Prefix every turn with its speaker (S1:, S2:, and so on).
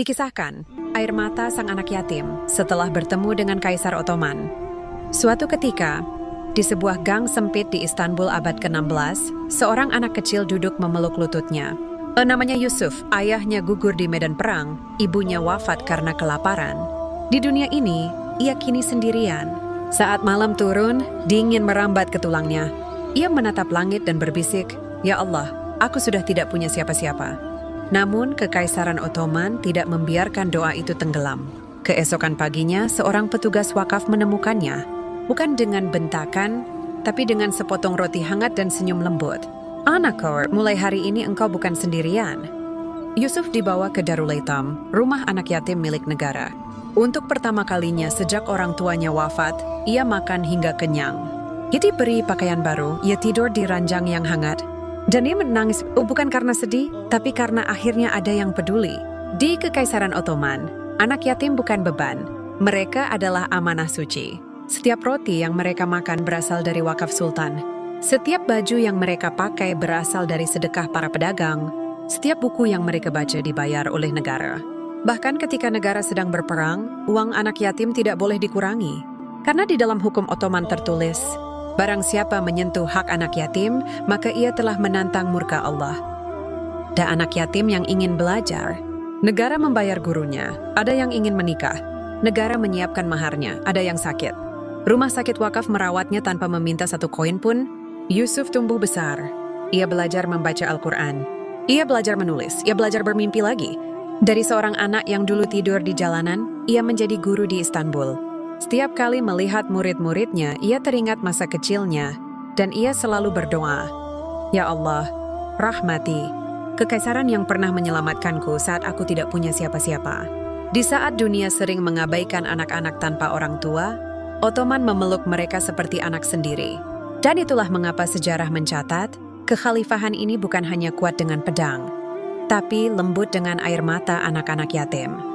S1: Dikisahkan, air mata sang anak yatim setelah bertemu dengan Kaisar Ottoman. Suatu ketika, di sebuah gang sempit di Istanbul abad ke-16, seorang anak kecil duduk memeluk lututnya. Namanya Yusuf, ayahnya gugur di medan perang, ibunya wafat karena kelaparan. Di dunia ini, ia kini sendirian. Saat malam turun, dingin merambat ke tulangnya. Ia menatap langit dan berbisik, "Ya Allah, aku sudah tidak punya siapa-siapa." Namun, Kekaisaran Ottoman tidak membiarkan doa itu tenggelam. Keesokan paginya, seorang petugas wakaf menemukannya. Bukan dengan bentakan, tapi dengan sepotong roti hangat dan senyum lembut. "Anakku, mulai hari ini engkau bukan sendirian." Yusuf dibawa ke Darul Aitam, rumah anak yatim milik negara. Untuk pertama kalinya sejak orang tuanya wafat, ia makan hingga kenyang. Ia diberi pakaian baru, ia tidur di ranjang yang hangat. Dan ia menangis bukan karena sedih, tapi karena akhirnya ada yang peduli. Di Kekaisaran Ottoman, anak yatim bukan beban. Mereka adalah amanah suci. Setiap roti yang mereka makan berasal dari wakaf sultan. Setiap baju yang mereka pakai berasal dari sedekah para pedagang. Setiap buku yang mereka baca dibayar oleh negara. Bahkan ketika negara sedang berperang, uang anak yatim tidak boleh dikurangi. Karena di dalam hukum Ottoman tertulis, barang siapa menyentuh hak anak yatim, maka ia telah menantang murka Allah. Dan anak yatim yang ingin belajar, negara membayar gurunya. Ada yang ingin menikah, negara menyiapkan maharnya. Ada yang sakit, rumah sakit wakaf merawatnya tanpa meminta satu koin pun. Yusuf tumbuh besar. Ia belajar membaca Al-Quran. Ia belajar menulis. Ia belajar bermimpi lagi. Dari seorang anak yang dulu tidur di jalanan, ia menjadi guru di Istanbul. Setiap kali melihat murid-muridnya, ia teringat masa kecilnya, dan ia selalu berdoa, "Ya Allah, rahmati Kekaisaran yang pernah menyelamatkanku saat aku tidak punya siapa-siapa." Di saat dunia sering mengabaikan anak-anak tanpa orang tua, Ottoman memeluk mereka seperti anak sendiri. Dan itulah mengapa sejarah mencatat, kekhalifahan ini bukan hanya kuat dengan pedang, tapi lembut dengan air mata anak-anak yatim.